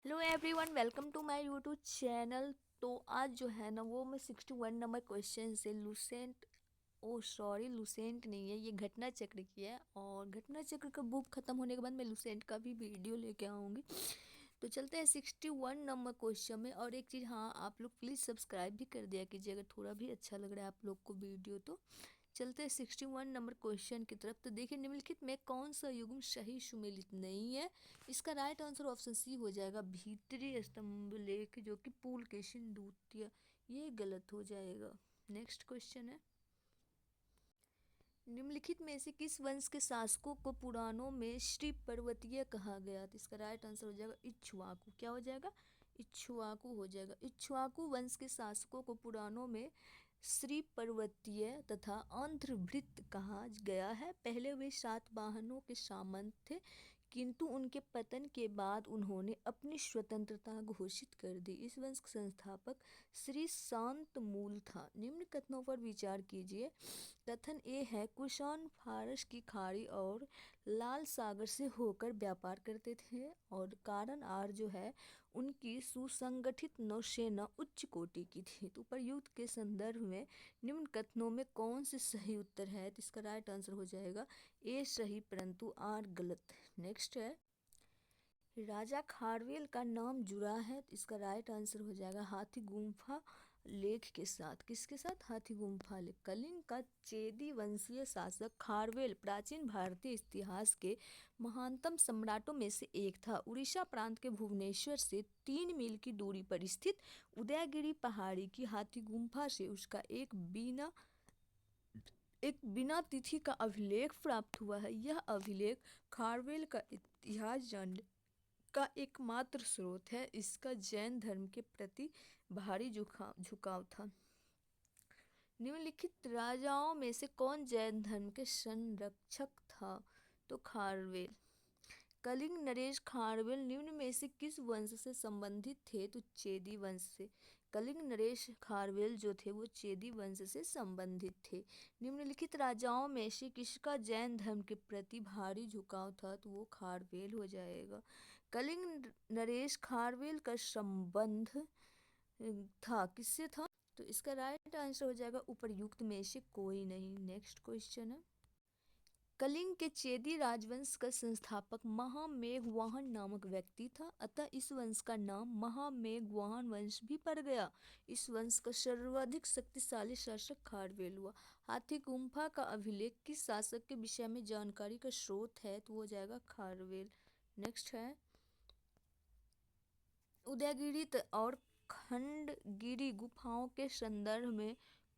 Hello everyone, welcome to my YouTube channel. तो आज जो है ना वो मैं 61 नंबर क्वेश्चन से लूसेंट सॉरी लूसेंट नहीं है, ये घटना चक्र की है। और घटना चक्र का बुक खत्म होने के बाद मैं लूसेंट का भी वीडियो लेके आऊँगी। तो चलते हैं 61 नंबर क्वेश्चन में। और एक चीज़, हाँ, आप लोग प्लीज़ सब्सक्राइब भी कर दिया कीजिए अगर थोड़ा भी अच्छा लग रहा है आप लोग को वीडियो तो। चलते हैं 61 नंबर क्वेश्चन की तरफ। तो देखिए, निम्नलिखित में कौन सा युग्म सही सुमेलित नहीं है। इसका राइट आंसर ऑप्शन सी हो जाएगा, भीतरी स्तंभ लेख, जो कि पुलकेशिन द्वितीय। ये गलत हो जाएगा। नेक्स्ट क्वेश्चन है, निम्नलिखित में से किस वंश के शासकों को पुराणों में श्री पर्वतीय कहा गया। तो इसका राइट आंसर हो जाएगा इक्ष्वाकु। क्या हो जाएगा? इक्ष्वाकु हो जाएगा। इक्ष्वाकु वंश के शासकों को पुराणों में श्री पर्वतीय तथा आंध्रभृत कहा गया है। पहले वे सातवाहनों के सामंत थे, किंतु उनके पतन के बाद उन्होंने अपनी स्वतंत्रता घोषित कर दी। इस वंश का संस्थापक श्री शांतमूल था। निम्न कथनों पर विचार कीजिए। कथन ए है, कुषाण फारस की खाड़ी और लाल सागर से होकर व्यापार करते थे। और कारण आर जो है, उनकी सुसंगठित नौसेना उच्च कोटि की थी। तो उपर्युक्त के संदर्भ में निम्न कथनों में कौन से सही उत्तर है। तो इसका राइट आंसर हो जाएगा ए सही, परंतु आर गलत। नेक्स्ट है, राजा खारवेल का नाम जुड़ा है। तो इसका राइट आंसर हो जाएगा हाथी गुम्फा लेख के साथ। किसके साथ? हाथी गुम्फा लेख। कलिंग का चेदी वंशीय शासक खारवेल प्राचीन भारतीय इतिहास के महानतम सम्राटों में से एक था। उड़ीसा प्रांत के भुवनेश्वर से 3 मील की दूरी पर स्थित उदयगिरी पहाड़ी की हाथी गुम्फा से उसका एक बिना तिथि का अभिलेख प्राप्त हुआ है। यह अभिलेख खारवेल का इतिहास जानने का एकमात्र स्रोत है। इसका जैन धर्म के प्रति भारी झुकाव था। निम्नलिखित राजाओं में से कौन जैन धर्म के संरक्षक था। तो खारवेल। कलिंग नरेश खारवेल निम्न में से किस वंश से संबंधित थे। तो चेदी वंश से। कलिंग नरेश खारवेल जो थे वो चेदी वंश से संबंधित थे। निम्नलिखित राजाओं में से किसका जैन धर्म के प्रति भारी झुकाव था। तो वो खारवेल हो जाएगा। कलिंग नरेश खारवेल का संबंध था किससे था। तो इसका राइट आंसर हो जाएगा उपर्युक्त में से कोई नहीं। नेक्स्ट क्वेश्चन है, कलिंग के चेदी राजवंश का संस्थापक महामेघवाहन नामक व्यक्ति था, अतः इस वंश का नाम महामेघवाहन वंश भी पड़ गया। इस वंश का सर्वाधिक शक्तिशाली शासक खारवेल हुआ। हाथी गुम्फा का अभिलेख किस शासक के विषय में जानकारी का स्रोत है। तो वो हो जाएगा खारवेल। नेक्स्ट है, उदयगिरी और खंडगिरी गुफाओं के संदर्भ में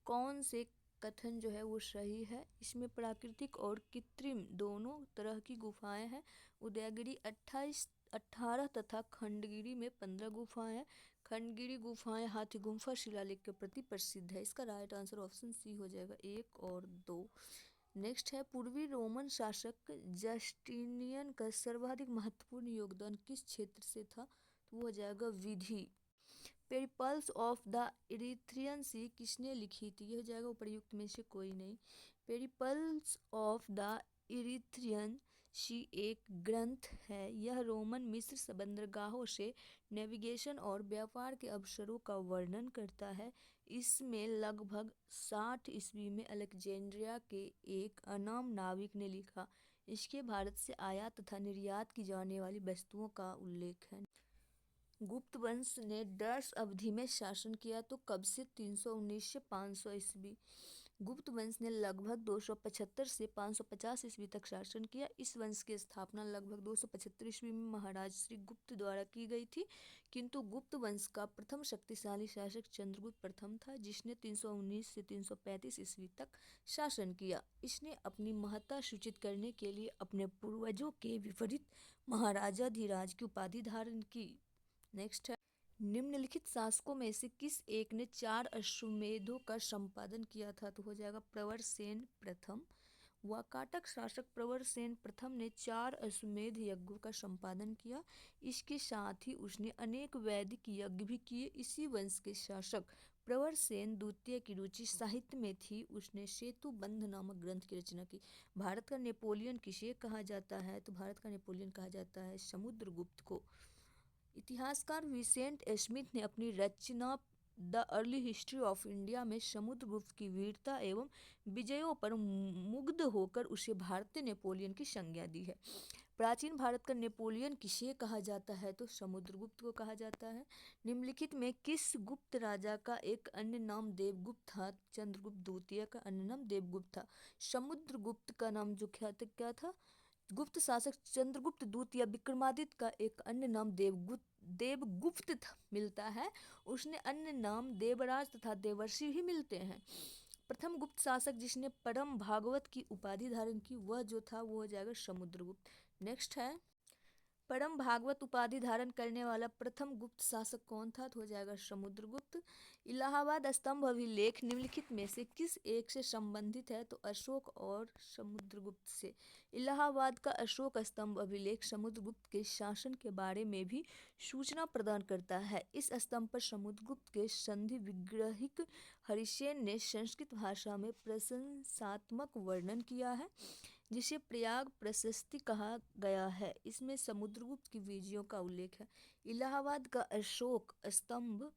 कौन से कथन जो है वो सही है। इसमें प्राकृतिक और कृत्रिम दोनों तरह की गुफाएं हैं। उदयगिरी 18 तथा खंडगिरी में 15 गुफाएं हैं। खंडगिरी गुफाएं हाथी गुम्फा शिलालेख के प्रति प्रसिद्ध है। इसका राइट आंसर ऑप्शन सी हो जाएगा, 1 और 2। नेक्स्ट है, पूर्वी रोमन शासक जस्टिनियन का सर्वाधिक महत्वपूर्ण योगदान किस क्षेत्र से था। तो वो हो जाएगा विधि। पेरिपल्स ऑफ द इरीथ्रियन सी किसने लिखी थी। यह हो जाएगा उपर्युक्त में से कोई नहीं। पेरिपल्स ऑफ द इरीथ्रियन सी एक ग्रंथ है। यह रोमन मिस्र बंदरगाहों से नेविगेशन और व्यापार के अवसरों का वर्णन करता है। इसमें लगभग 60 ईस्वी में अलेक्जेंड्रिया के एक अनाम नाविक ने लिखा। इसके भारत से आयात तथा निर्यात की जाने वाली वस्तुओं का उल्लेख है। गुप्त वंश ने डर्स अवधि में शासन किया। तो कब से? 319 से 500 ईस्वी। गुप्त वंश ने लगभग 275 से 550 ईस्वी तक शासन किया। इस वंश की स्थापना लगभग 275 ईस्वी में महाराज श्री गुप्त द्वारा की गई थी। किंतु गुप्त वंश का प्रथम शक्तिशाली शासक चंद्रगुप्त प्रथम था, जिसने 319 से 335 ईस्वी तक शासन किया। इसने अपनी महत्ता सूचित करने के लिए अपने पूर्वजों के विपरीत महाराजाधिराज की उपाधि धारण की। नेक्स्ट है, निम्नलिखित शासकों में से किस एक ने 4 अश्वमेधों का संपादन किया था। तो हो जाएगा प्रवरसेन प्रथम। वाकाटक शासक प्रवरसेन प्रथम ने 4 अश्वमेध यज्ञों का संपादन किया। इसके साथ ही उसने अनेक वैदिक यज्ञ भी किए। इसी वंश के शासक प्रवरसेन द्वितीय की रुचि साहित्य में थी। उसने सेतु बंध नामक ग्रंथ की रचना की। भारत का नेपोलियन किसे कहा जाता है। तो भारत का नेपोलियन कहा जाता है समुद्रगुप्त को। इतिहासकार विसेंट स्मिथ ने अपनी रचना The Early History of India में समुद्रगुप्त की वीरता एवं विजयों पर मुग्ध होकर उसे भारतीय नेपोलियन की संज्ञा दी है। प्राचीन भारत का नेपोलियन किसे कहा जाता है? तो समुद्रगुप्त को कहा जाता है। निम्नलिखित में किस गुप्त राजा का एक अन्य नाम देवगुप्त था? चंद्रगुप्त द्वितीय का अन्य नाम देवगुप्त था। समुद्रगुप्त का नाम जो क्या था? गुप्त शासक चंद्रगुप्त द्वितीय। विक्रमादित्य का एक अन्य नाम देवगुप्त मिलता है। उसने अन्य नाम देवराज तथा देवर्षि भी मिलते हैं। प्रथम गुप्त शासक जिसने परम भागवत की उपाधि धारण की वह जो था वो हो जाएगा समुद्रगुप्त। नेक्स्ट है परम भागवत उपाधि धारण करने वाला प्रथम गुप्त शासक कौन था? तो हो जाएगा समुद्रगुप्त। इलाहाबाद स्तंभ अभिलेख निम्नलिखित में से किस एक से संबंधित है? तो अशोक और समुद्रगुप्त से। इलाहाबाद का अशोक स्तंभ अभिलेख समुद्रगुप्त के शासन के बारे में भी सूचना प्रदान करता है। इस स्तंभ पर समुद्रगुप्त के संधि विग्रहिक हरिसेन ने संस्कृत भाषा में प्रशंसात्मक वर्णन किया है जिसे प्रयाग प्रशस्ति कहा गया है। इसमें समुद्रगुप्त की विजयों का उल्लेख है। इलाहाबाद का अशोक स्तंभ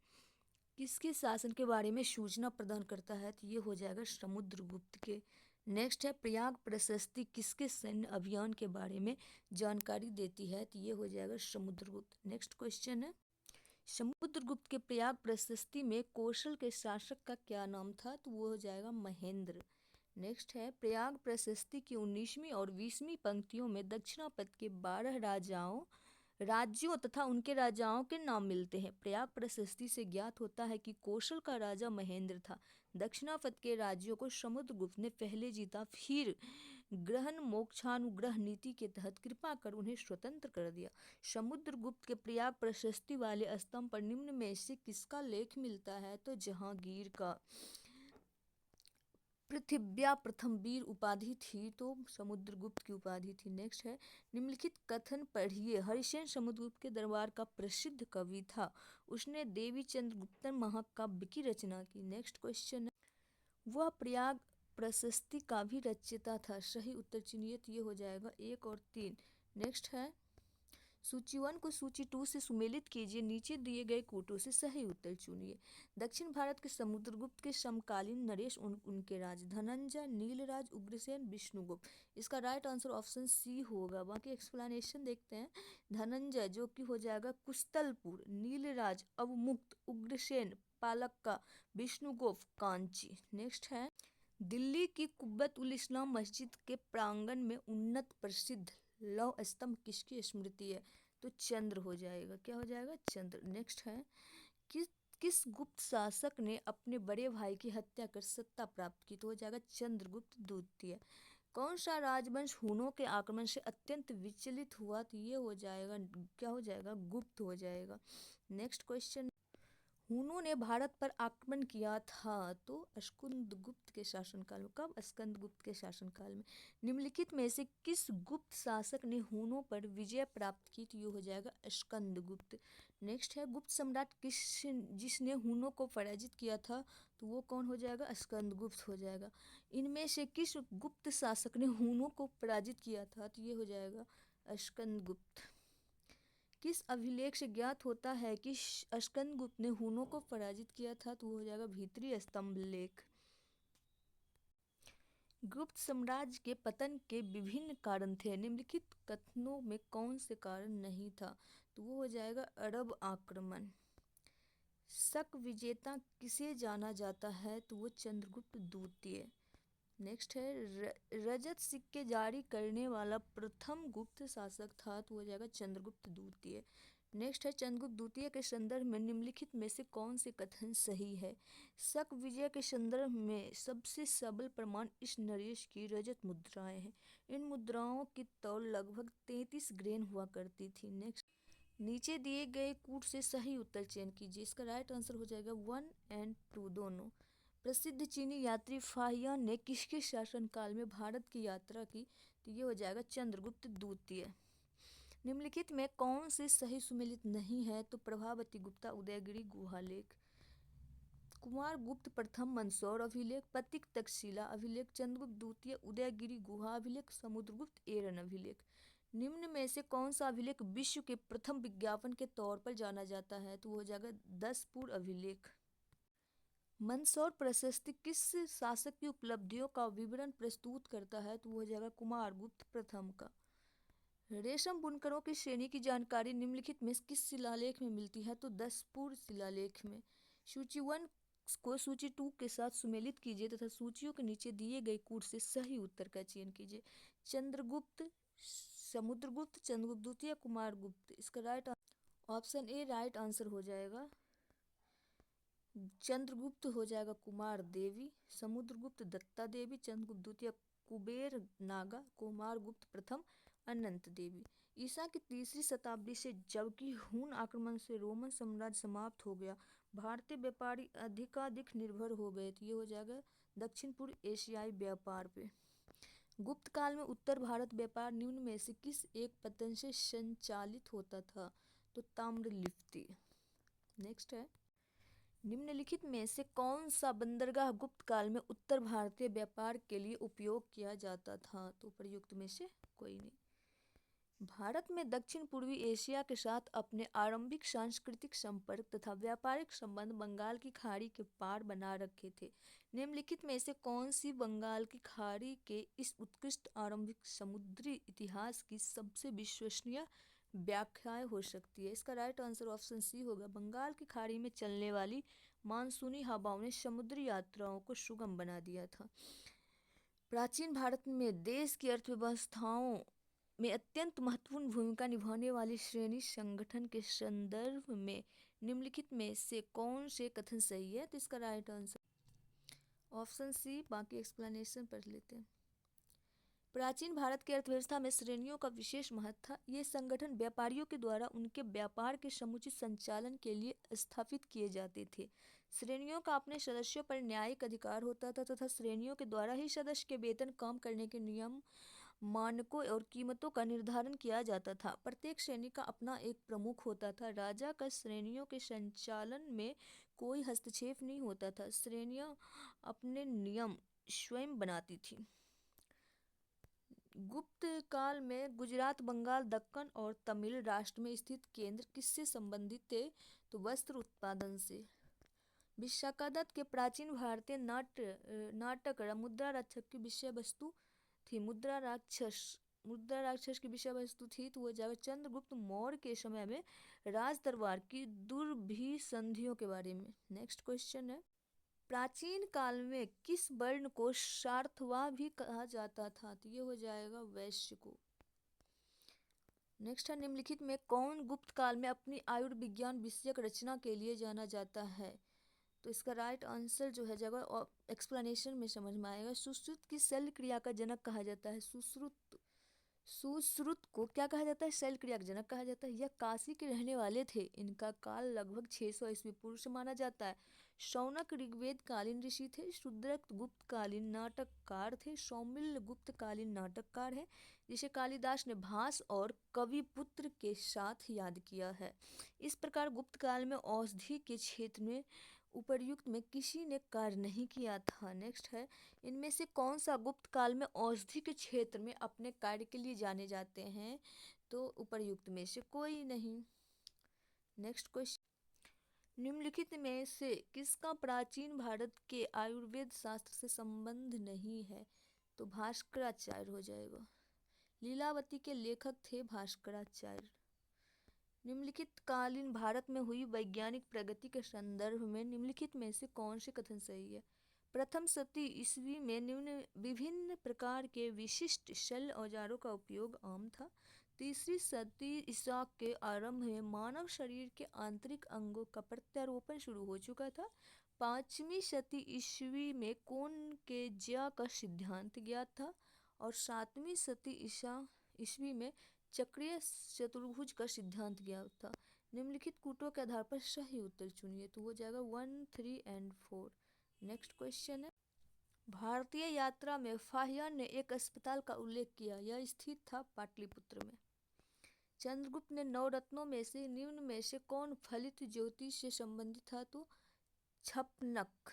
किसके शासन के बारे में सूचना प्रदान करता है? तो ये हो जाएगा समुद्रगुप्त के। नेक्स्ट है प्रयाग प्रशस्ति किसके सैन्य अभियान के बारे में जानकारी देती है? तो ये हो जाएगा समुद्रगुप्त। नेक्स्ट क्वेश्चन है समुद्रगुप्त के प्रयाग प्रशस्ति में कौशल के शासक का क्या नाम था? तो वो हो जाएगा महेंद्र। नेक्स्ट है प्रयाग प्रशस्ति की 19वीं और 20वीं पंक्तियों में दक्षिणापथ के 12 राज्यों तथा उनके राजाओं के नाम मिलते हैं। प्रयाग प्रशस्ति से ज्ञात होता है कि कौशल का राजा महेंद्र था। दक्षिणापथ के राज्यों को समुद्रगुप्त ने पहले जीता, फिर ग्रहण मोक्षानुग्रह नीति के तहत कृपा कर उन्हें स्वतंत्र कर दिया। समुद्रगुप्त के प्रयाग प्रशस्ति वाले स्तंभ पर निम्न में से किसका लेख मिलता है? तो जहांगीर का। पृथिव्या प्रथम वीर उपाधि थी तो समुद्रगुप्त की उपाधि थी। नेक्स्ट है निम्नलिखित कथन पढ़िए। हरिसेन समुद्रगुप्त के दरबार का प्रसिद्ध कवि था। उसने देवी चंद्रगुप्तन महाकाव्य की रचना की। नेक्स्ट क्वेश्चन है वह प्रयाग प्रशस्ति का भी रचयिता था। सही उत्तर चुनिए। तो ये हो जाएगा 1 और 3। नेक्स्ट है सूची 1 को सूची 2 से सुमेलित कीजिए। नीचे दिए गए कूटों से सही उत्तर चुनिए। दक्षिण भारत के समुद्रगुप्त के समकालीन नरेश उनके राज धनंजय, नीलराज, उग्रसेन, विष्णुगुप्त। इसका राइट आंसर ऑप्शन सी होगा। बाकी एक्सप्लेनेशन देखते हैं। धनंजय जो कि हो जाएगा कुस्तलपुर, नीलराज अवमुक्त, उग्रसेन पालक्का, विष्णुगुप्त कांची। नेक्स्ट है दिल्ली की कुब्बत उल इस्लाम मस्जिद के प्रांगण में उन्नत प्रसिद्ध लौह स्तंभ किसकी स्मृति है? तो चंद्र हो जाएगा। क्या हो जाएगा? चंद्र। नेक्स्ट है किस गुप्त शासक ने अपने बड़े भाई की हत्या कर सत्ता प्राप्त की? तो हो जाएगा चंद्रगुप्त द्वितीय। कौन सा राजवंश हुनों के आक्रमण से अत्यंत विचलित हुआ? तो ये हो जाएगा क्या हो जाएगा? गुप्त हो जाएगा। नेक्स्ट क्वेश्चन हुनों ने भारत पर आक्रमण किया था तो स्कंदगुप्त के शासनकाल में। कब? स्कंदगुप्त के शासनकाल में। निम्नलिखित में से किस गुप्त शासक ने हुनों पर विजय प्राप्त की? तो ये हो जाएगा स्कंदगुप्त। नेक्स्ट है गुप्त सम्राट जिसने हुनों को पराजित किया था तो वो कौन हो जाएगा? स्कंदगुप्त हो जाएगा। इनमें से किस गुप्त शासक ने हुनों को पराजित किया था? तो ये हो जाएगा स्कंदगुप्त। किस अभिलेख से ज्ञात होता है कि स्कंदगुप्त ने हुनों को पराजित किया था? तो वो हो जाएगा भीतरी स्तंभ लेख। गुप्त साम्राज्य के पतन के विभिन्न कारण थे। निम्नलिखित कथनों में कौन से कारण नहीं था? तो वो हो जाएगा अरब आक्रमण। शक विजेता किसे जाना जाता है? तो वो चंद्रगुप्त द्वितीय। नेक्स्ट है रजत सिक्के जारी करने वाला प्रथम गुप्त शासक था तो हो जाएगा चंद्रगुप्त द्वितीय। नेक्स्ट है चंद्रगुप्त द्वितीय के संदर्भ में निम्नलिखित में से कौन से कथन सही है? शक विजय के संदर्भ में सबसे सबल प्रमाण इस नरेश की रजत मुद्राएं हैं। इन मुद्राओं की तौल लगभग 33 ग्रेन हुआ करती थी। नेक्स्ट नीचे दिए गए कूट से सही उत्तर चयन कीजिए। इसका राइट आंसर हो जाएगा 1 और 2 दोनों। प्रसिद्ध चीनी यात्री फाहियान ने किसके शासनकाल में भारत की यात्रा की? तो ये हो जाएगा चंद्रगुप्त द्वितीय। निम्नलिखित में कौन से सही सुमेलित नहीं है? तो प्रभावती गुप्ता उदयगिरी गुहा लेख, कुमार गुप्त प्रथम मंदसौर अभिलेख, पतिक तक्षशिला अभिलेख, चंद्रगुप्त द्वितीय उदयगिरी गुहा अभिलेख, समुद्रगुप्त एरन अभिलेख। निम्न में से कौन सा अभिलेख विश्व के प्रथम विज्ञापन के तौर पर जाना जाता है? तो वो हो जाएगा दसपुर अभिलेख। मंदसौर प्रशस्ति किस शासक की उपलब्धियों का विवरण प्रस्तुत करता है? तो वो हो जाएगा कुमारगुप्त प्रथम का। रेशम बुनकरों की श्रेणी की जानकारी निम्नलिखित में किस शिलालेख में मिलती है? तो दसपुर शिलालेख में। सूची 1 को सूची 2 के साथ सुमेलित कीजिए तथा सूचियों के नीचे दिए गए कूट से सही उत्तर का चयन कीजिए। चंद्रगुप्त, समुद्रगुप्त, चंद्रगुप्त द्वितीय, कुमारगुप्त। इसका right option A right answer हो जाएगा। चंद्रगुप्त हो जाएगा कुमार देवी, समुद्रगुप्त दत्ता देवी, चंद्रगुप्त द्वितीय कुबेर नागा, कुमारगुप्त प्रथम अनंत देवी। ईसा की 3री शताब्दी से जबकि हून आक्रमण से रोमन साम्राज्य समाप्त हो गया, भारतीय व्यापारी अधिकाधिक निर्भर हो गए थे। ये हो जाएगा दक्षिण पूर्व एशियाई व्यापार पे। गुप्त काल में उत्तर भारत व्यापार निम्न में से किस एक पतन से संचालित होता था? तो ताम्रलिप्ति। नेक्स्ट है, निम्नलिखित में से कौन सा बंदरगाह गुप्त काल में उत्तर भारतीय व्यापार के लिए उपयोग किया जाता था? तो प्रयुक्त में से कोई नहीं। भारत में दक्षिण पूर्वी एशिया के साथ अपने आरंभिक सांस्कृतिक संपर्क तथा व्यापारिक संबंध बंगाल की खाड़ी के पार बना रखे थे। निम्नलिखित में से कौन सी बंगाल की खाड़ी के इस उत्कृष्ट आरंभिक समुद्री इतिहास की सबसे विश्वसनीय व्याख्याएं हो सकती है? इसका राइट आंसर ऑप्शन सी होगा। बंगाल की खाड़ी में चलने वाली मानसूनी हवाओं ने समुद्री यात्राओं को सुगम बना दिया था। प्राचीन भारत में देश की अर्थव्यवस्थाओं में अत्यंत महत्वपूर्ण भूमिका निभाने वाली श्रेणी संगठन के संदर्भ में निम्नलिखित में से कौन से कथन सही है? तो इसका राइट आंसर ऑप्शन सी। बाकी एक्सप्लेनेशन पढ़ लेते हैं। प्राचीन भारत की अर्थव्यवस्था में श्रेणियों का विशेष महत्व था। ये संगठन व्यापारियों के द्वारा उनके व्यापार के समुचित संचालन के लिए स्थापित किए जाते थे। श्रेणियों का अपने सदस्यों पर न्यायिक अधिकार होता था तथा श्रेणियों के द्वारा ही सदस्य के वेतन, काम करने के नियम, मानकों और कीमतों का निर्धारण किया जाता था। प्रत्येक श्रेणी का अपना एक प्रमुख होता था। राजा का श्रेणियों के संचालन में कोई हस्तक्षेप नहीं होता था। श्रेणियां अपने नियम स्वयं बनाती थी। गुप्त काल में गुजरात, बंगाल, दक्कन और तमिल राष्ट्र में स्थित केंद्र किससे संबंधित थे? तो वस्त्र उत्पादन से। विशाखादत्त के प्राचीन भारतीय नाटक मुद्रा राक्षस की विषय वस्तु थी। मुद्रा राक्षस की विषय वस्तु थी तो वो जाकर चंद्रगुप्त मौर्य के समय में राज दरबार की दुर्भिसंधियों के बारे में। नेक्स्ट क्वेश्चन है, प्राचीन काल में किस वर्ण को सार्थवा भी कहा जाता था? तो ये हो जाएगा वैश्य को। नेक्स्ट है, निम्नलिखित में कौन गुप्त काल में अपनी आयुर्विज्ञान विषयक रचना के लिए जाना जाता है? तो इसका राइट आंसर जो है जाएगा और एक्सप्लेनेशन में समझ में आएगा। सुश्रुत की शल्य क्रिया का जनक कहा जाता है। सुश्रुत को क्या कहा जाता है? शल्य क्रिया का जनक कहा जाता है। यह काशी के रहने वाले थे। इनका काल लगभग 600 ईस्वी पूर्व से माना जाता है। शौनक ऋग्वेद कालीन ऋषि थे। शूद्रक गुप्त कालीन नाटककार थे। सौमिल्य गुप्त कालीन नाटककार है जिसे कालिदास ने भास और कविपुत्र के साथ याद किया है। इस प्रकार गुप्त काल में औषधि के क्षेत्र में उपर्युक्त में किसी ने कार्य नहीं किया था। नेक्स्ट है, इनमें से कौन सा गुप्त काल में औषधि के क्षेत्र में अपने कार्य के लिए जाने जाते हैं? तो उपर्युक्त में से कोई नहीं। नेक्स्ट क्वेश्चन, निम्नलिखित में से किसका प्राचीन भारत के आयुर्वेद शास्त्र से संबंध नहीं है? तो भास्कराचार्य हो जाएगा। लीलावती के लेखक थे भास्कराचार्य। निम्नलिखित कालीन भारत में हुई वैज्ञानिक प्रगति के संदर्भ में निम्नलिखित में से कौन से कथन सही है? प्रथम शती ईस्वी में निम्न विभिन्न प्रकार के विशिष्ट शल्य औजारों का उपयोग आम था। तीसरी शती ईसा के आरंभ में मानव शरीर के आंतरिक अंगों का प्रत्यारोपण शुरू हो चुका था। पाँचवीं शती ईस्वी में कोण के ज्या का सिद्धांत ज्ञात था और 7वीं शती ईस्वी में चक्रीय चतुर्भुज का सिद्धांत ज्ञात था। निम्नलिखित कूटों के आधार पर सही उत्तर चुनिए। तो हो जाएगा 1, 3 और 4। नेक्स्ट क्वेश्चन है, भारतीय यात्रा में फाहियान ने एक अस्पताल का उल्लेख किया। यह स्थित था पाटलिपुत्र में। चंद्रगुप्त ने 9 रत्नों में से निम्न में से कौन फलित ज्योतिष से संबंधित था? तो छपनक।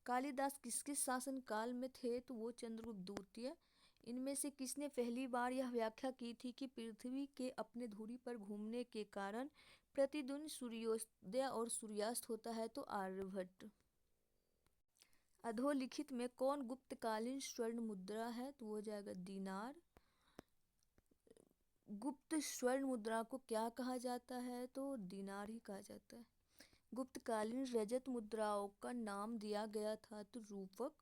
कालिदास किसके शासन काल में थे? तो वो चंद्रगुप्त द्वितीय। इनमें से किसने पहली बार यह व्याख्या की थी कि पृथ्वी के अपने धुरी पर घूमने के कारण प्रतिदिन सूर्योदय और सूर्यास्त होता है? तो आर्यभट्ट। अधोलिखित में कौन गुप्तकालीन स्वर्ण मुद्रा है? तो वो हो जाएगा दीनार। गुप्त स्वर्ण मुद्रा को क्या कहा जाता है? तो दीनार ही कहा जाता है। गुप्तकालीन रजत मुद्राओं का नाम दिया गया था? तो रूपक।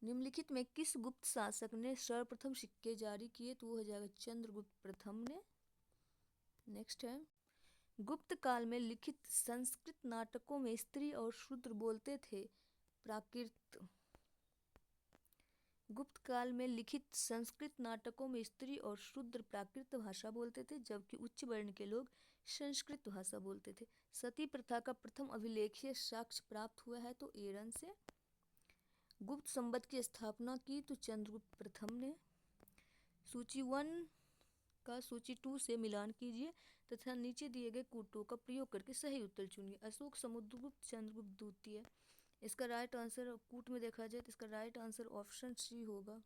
निम्नलिखित में किस गुप्त शासक ने सर्वप्रथम सिक्के जारी किए? तो वो हो जाएगा चंद्रगुप्त प्रथम ने। नेक्स्ट है, गुप्त काल में लिखित संस्कृत नाटकों में स्त्री और शूद्र बोलते थे? प्राकृत। गुप्त काल में लिखित संस्कृत नाटकों में स्त्री और शूद्र प्राकृत भाषा बोलते थे, जबकि उच्च वर्ण के लोग संस्कृत भाषा बोलते थे। सती प्रथा का प्रथम अभिलेखीय साक्ष्य प्राप्त हुआ है? तो एरन से। गुप्त संवत की स्थापना की? तो चंद्रगुप्त प्रथम ने। सूची 1 का सूची 2 से मिलान कीजिए तथा नीचे दिए गए कूटों का प्रयोग करके सही उत्तर चुनिए। अशोक समुद्रगुप्त चंद्रगुप्त द्वितीय। इसका राइट आंसर कूट में देखा जाए तो इसका राइट आंसर ऑप्शन सी होगा।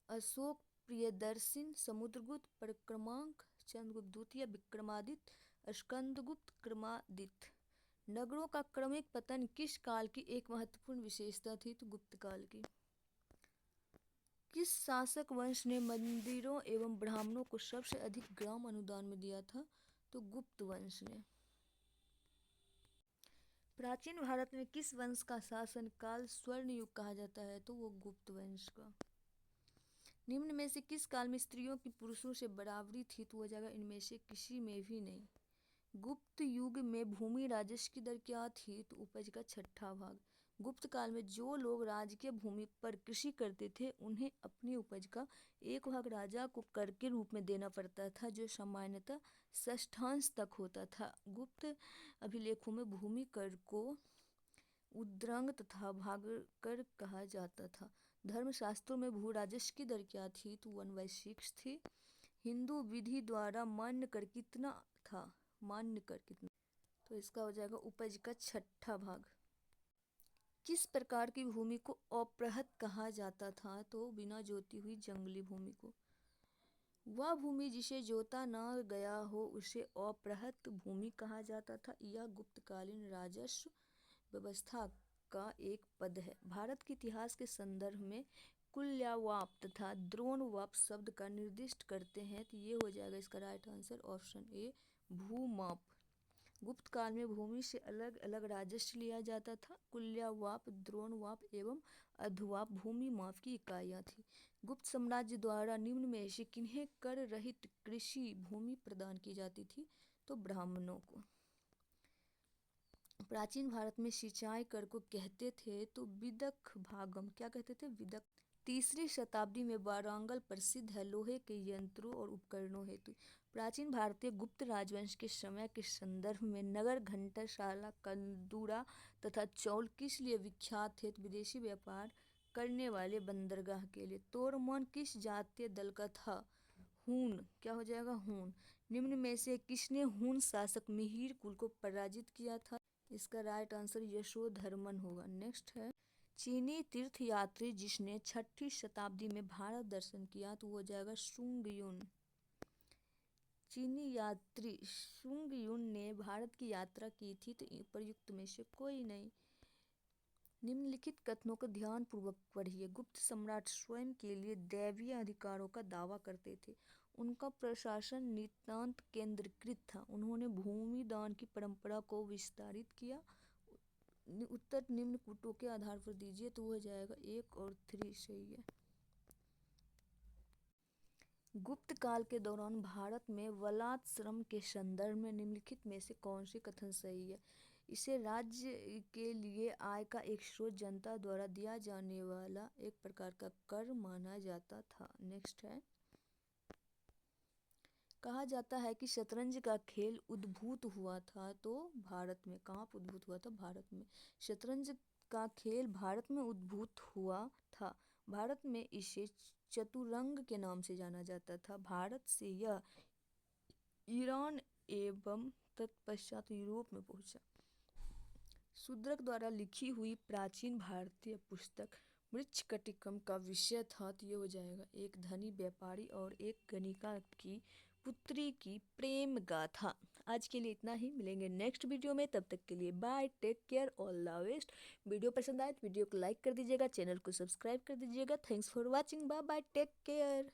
अशोक प्रियदर्शन समुद्रगुप्त परिक्रमांक चंद्रगुप्त द्वितीय विक्रमादित्य स्कंदगुप्त क्रमादित्य। नगरों का क्रमिक पतन किस काल की एक महत्वपूर्ण विशेषता थी? तो गुप्त काल की। किस शासक वंश ने मंदिरों एवं ब्राह्मणों को सबसे अधिक ग्राम अनुदान में दिया था? तो गुप्त वंश ने। प्राचीन भारत में किस वंश का शासन काल स्वर्ण युग कहा जाता है? तो वो गुप्त वंश का। निम्न में से किस काल में स्त्रियों की पुरुषों से बराबरी थी? तो हो जाएगा इनमें से किसी में भी नहीं। गुप्त युग में भूमि राजस्व की दर क्या थी? तो उपज का 6ठा भाग। गुप्त काल में जो लोग राजकीय भूमि पर कृषि करते थे उन्हें अपनी उपज का 1 भाग राजा को कर के रूप में देना पड़ता था, जो सामान्यतः षष्ठांश तक होता था। गुप्त अभिलेखों में भूमि कर को उद्रंग तथा भागकर कहा जाता था। धर्मशास्त्रों में भू राजस्व की दर क्या थी? तो 1/6 थी। हिंदू विधि द्वारा मान्य कर कितना था? मान्य कर कितना? तो इसका हो जाएगा उपज का 6ठा भाग। किस प्रकार की भूमि को अपृहत कहा जाता था? तो बिना जोती हुई जंगली भूमि को। वह भूमि जिसे जोता न गया हो उसे अपृहत भूमि कहा जाता था। यह गुप्तकालीन राजस्व व्यवस्था का एक पद है। भारत के इतिहास के संदर्भ में कुल्यवाप तथा द्रोणवाप शब्द का निर्दिष्ट करते हैं? तो ये हो जाएगा इसका राइट आंसर ऑप्शन ए भूमाप। गुप्त काल में भूमि से अलग अलग राजस्व लिया जाता था। कुल्यवाप, द्रोणवाप एवं अधुवाप भूमि माप की इकाइयाँ थी। गुप्त साम्राज्य द्वारा निम्न में से किन्हें कर रहित कृषि भूमि प्रदान की जाती थी? तो ब्राह्मणों को। प्राचीन भारत में सिंचाई कर को कहते थे? तो विदक भागम। क्या कहते थे? विदक। 3री शताब्दी में वारंगल प्रसिद्ध है लोहे के यंत्रों और उपकरणों हेतु। प्राचीन भारतीय गुप्त राजवंश के समय के संदर्भ में नगर, घंटाशाला, कंदूरा तथा चौल किस लिए विख्यात थे? तो विदेशी व्यापार करने वाले बंदरगाह के लिए। तोरमन किस जातीय दल का था? हून। क्या हो जाएगा? हून। निम्न में से किसने हून शासक मिहिर कुल को पराजित किया था? इसका राइट आंसर यशोधर्मन होगा। नेक्स्ट है, चीनी तीर्थयात्री जिसने 6ठी शताब्दी में भारत दर्शन किया? तो वो हो जाएगा सुंगयुन। चीनी यात्री सुंगयुन ने भारत की यात्रा की थी? तो उपर्युक्त में से कोई नहीं। निम्नलिखित कथनों को ध्यानपूर्वक पढ़िए। गुप्त सम्राट स्वयं के लिए दैवीय अधिकारों का दावा करते थे। उनका प्रशासन नितांत केंद्रीकृत था। उन्होंने भूमि दान की परंपरा को विस्तारित किया। उत्तर निम्न कूटों के आधार पर दीजिए। तो हो जाएगा 1 और 3 सही है। गुप्त काल के दौरान भारत में बलात्श्रम के संदर्भ में निम्नलिखित में से कौन सी कथन सही है? इसे राज्य के लिए आय का एक स्रोत, जनता द्वारा दिया जाने वाला एक प्रकार का कर माना जाता था। नेक्स्ट है, कहा जाता है कि शतरंज का खेल उद्भूत हुआ था? तो भारत में। कहाँ पर उद्भूत हुआ था? भारत में। शतरंज का खेल भारत में उद्भूत हुआ था। भारत में इसे चतुरंग के नाम से जाना जाता था। भारत से यह ईरान एवं तत्पश्चात यूरोप में पहुंचा। शूद्रक द्वारा लिखी हुई प्राचीन भारतीय पुस्तक मृच्छकटिकम का विषय था, तो ये हो जाएगा एक धनी व्यापारी और एक गणिका की पुत्री की प्रेम गाथा। आज के लिए इतना ही, मिलेंगे नेक्स्ट वीडियो में, तब तक के लिए bye, take care, all the best. Video पसंद आए तो वीडियो को लाइक कर दीजिएगा, चैनल को सब्सक्राइब कर दीजिएगा। Thanks for watching, bye bye, take care.